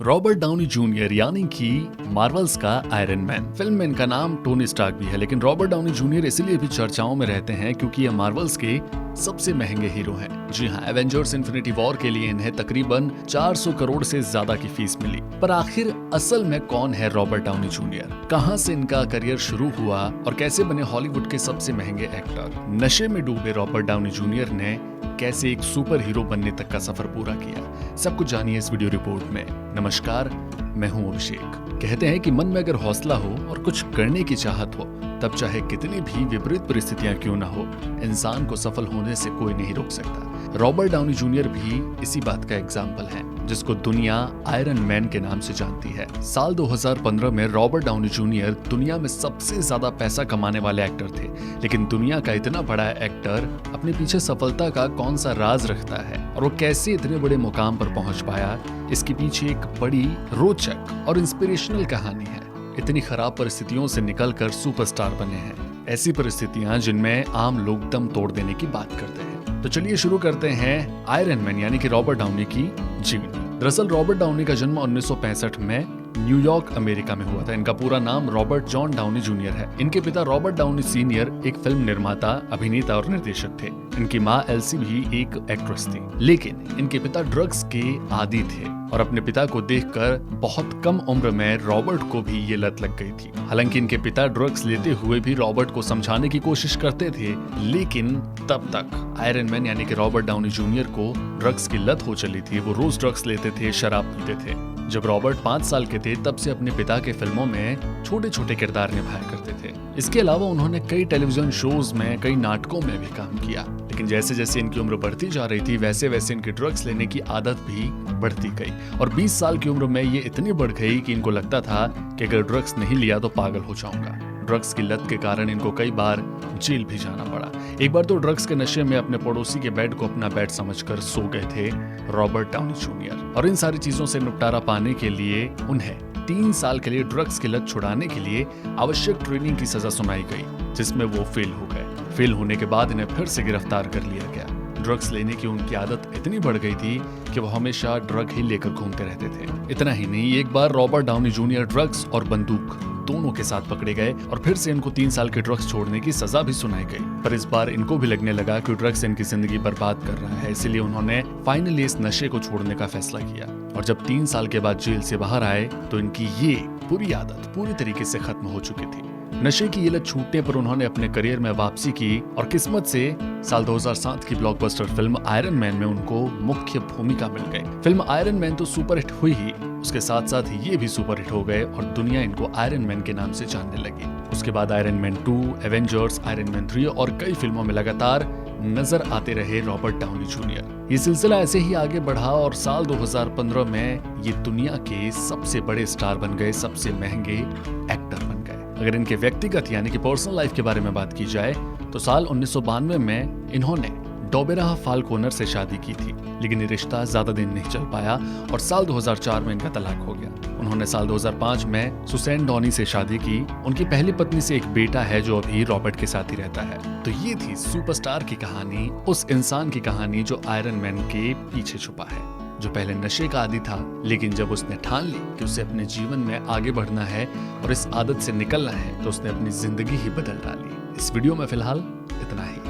Robert Downey junior यानी कि Marvels का आयरन मैन। फिल्म में इनका नाम टोनी स्टार्क भी है, लेकिन रॉबर्ट डाउनी जूनियर इसलिए भी चर्चाओं में रहते हैं क्योंकि ये मार्वल्स के सबसे महंगे हीरो हैं। जी हाँ, एवेंजर्स इन्फिनिटी वॉर के लिए इन्हें तकरीबन 400 करोड़ से ज्यादा की फीस मिली। पर आखिर असल में कौन है रॉबर्ट डाउनी जूनियर? कहां से इनका करियर शुरू हुआ और कैसे बने हॉलीवुड के सबसे महंगे एक्टर? नशे में डूबे रॉबर्ट डाउनी जूनियर ने कैसे एक सुपर हीरो बनने तक का सफर पूरा किया, सब कुछ जानिए इस वीडियो रिपोर्ट में। नमस्कार, मैं हूं अभिषेक। कहते हैं कि मन में अगर हौसला हो और कुछ करने की चाहत हो, तब चाहे कितनी भी विपरीत परिस्थितियां क्यों ना हो, इंसान को सफल होने से कोई नहीं रोक सकता। रॉबर्ट डाउनी जूनियर भी इसी बात का एग्जाम्पल है, जिसको दुनिया आयरन मैन के नाम से जानती है। साल 2015 में रॉबर्ट डाउनी जूनियर दुनिया में सबसे ज्यादा पैसा कमाने वाले एक्टर थे। लेकिन दुनिया का इतना बड़ा एक्टर अपने पीछे सफलता का कौन सा राज रखता है और वो कैसे इतने बड़े मुकाम पर पहुंच पाया, इसके पीछे एक बड़ी रोचक और इंस्पिरेशनल कहानी है। इतनी खराब परिस्थितियों से निकलकर सुपरस्टार बने हैं, ऐसी परिस्थितियां जिनमें आम लोग दम तोड़ देने की बात करते हैं। तो चलिए शुरू करते हैं आयरन मैन यानी कि रॉबर्ट डाउनी की जीवनी। दरअसल रॉबर्ट डाउनी का जन्म 1965 में न्यूयॉर्क अमेरिका में हुआ था। इनका पूरा नाम रॉबर्ट जॉन डाउनी जूनियर है। इनके पिता रॉबर्ट डाउनी सीनियर एक फिल्म निर्माता, अभिनेता और निर्देशक थे। इनकी माँ एल्सी भी एक एक्ट्रेस थी, लेकिन इनके पिता ड्रग्स के आदी थे और अपने पिता को देखकर बहुत कम उम्र में रॉबर्ट को भी ये लत लग गई थी। हालांकि इनके पिता ड्रग्स लेते हुए भी रॉबर्ट को समझाने की कोशिश करते थे, लेकिन तब तक आयरन मैन यानी कि रॉबर्ट डाउनी जूनियर को ड्रग्स की लत हो चली थी। वो रोज ड्रग्स लेते थे, शराब पीते थे। जब रॉबर्ट 5 साल के थे, तब से अपने पिता के फिल्मों में छोटे छोटे किरदार निभाया करते थे। इसके अलावा उन्होंने कई टेलीविजन शोज में, कई नाटकों में भी काम किया। लेकिन जैसे जैसे इनकी उम्र बढ़ती जा रही थी, वैसे वैसे इनकी ड्रग्स लेने की आदत भी बढ़ती गई और 20 साल की उम्र में ये इतनी बढ़ गई कि इनको लगता था कि अगर ड्रग्स नहीं लिया तो पागल हो जाऊंगा। ड्रग्स की लत के कारण इनको कई बार जेल भी जाना पड़ा। एक बार तो ड्रग्स के नशे में अपने पड़ोसी के बेड को अपना बेड समझकर सो गए थे रॉबर्ट डाउनी जूनियर। और इन सारी चीजों से निपटारा पाने के लिए उन्हें 3 साल के लिए ड्रग्स की लत छुड़ाने के लिए आवश्यक ट्रेनिंग की सजा सुनाई गई, जिसमें वो फेल हो गए। फेल होने के बाद इन्हें फिर से गिरफ्तार कर लिया गया। ड्रग्स लेने की उनकी आदत इतनी बढ़ गई थी कि वो हमेशा ड्रग ही लेकर घूमते रहते थे। इतना ही नहीं, एक बार रॉबर्ट डाउनी जूनियर ड्रग्स और बंदूक दोनों के साथ पकड़े गए और फिर से इनको 3 साल के ड्रग्स छोड़ने की सजा भी सुनाई गई। पर इस बार इनको भी लगने लगा कि ड्रग्स इनकी जिंदगी बर्बाद कर रहा है, इसीलिए उन्होंने फाइनली इस नशे को छोड़ने का फैसला किया। और जब 3 साल के बाद जेल से बाहर आए तो इनकी ये बुरी आदत पूरी तरीके से खत्म हो चुकी थी। नशे की ये लत छूटने पर उन्होंने अपने करियर में वापसी की और किस्मत से साल 2007 की ब्लॉकबस्टर फिल्म आयरन मैन में उनको मुख्य भूमिका मिल गई। फिल्म आयरन मैन तो सुपरहिट हुई ही, उसके साथ साथ ये भी सुपरहिट हो गए और दुनिया इनको आयरन मैन के नाम से जानने लगी। उसके बाद iron man 2, Avengers, iron man 3 और कई फिल्मों में लगातार नजर आते रहे रॉबर्ट डाउनी जूनियर। ये सिलसिला ऐसे ही आगे बढ़ा और साल 2015 में ये दुनिया के सबसे बड़े स्टार बन गए, सबसे महंगे एक्टर बन गए। अगर इनके व्यक्तिगत यानी कि पर्सनल लाइफ के बारे में बात की जाए तो साल 1992 में इन्होंने डोबेरा फाल्कोनर से शादी की थी, लेकिन ये रिश्ता ज्यादा दिन नहीं चल पाया और साल 2004 में इनका तलाक हो गया। उन्होंने साल 2005 में सुसैन डॉनी से शादी की। उनकी पहली पत्नी से एक बेटा है जो अभी रॉबर्ट के साथ ही रहता है। तो ये थी सुपरस्टार की कहानी, उस इंसान की कहानी जो आयरन मैन के पीछे छुपा है, जो पहले नशे का आदी था, लेकिन जब उसने ठान ली कि उसे अपने जीवन में आगे बढ़ना है और इस आदत से निकलना है, तो उसने अपनी जिंदगी ही बदल डाली। इस वीडियो में फिलहाल इतना ही।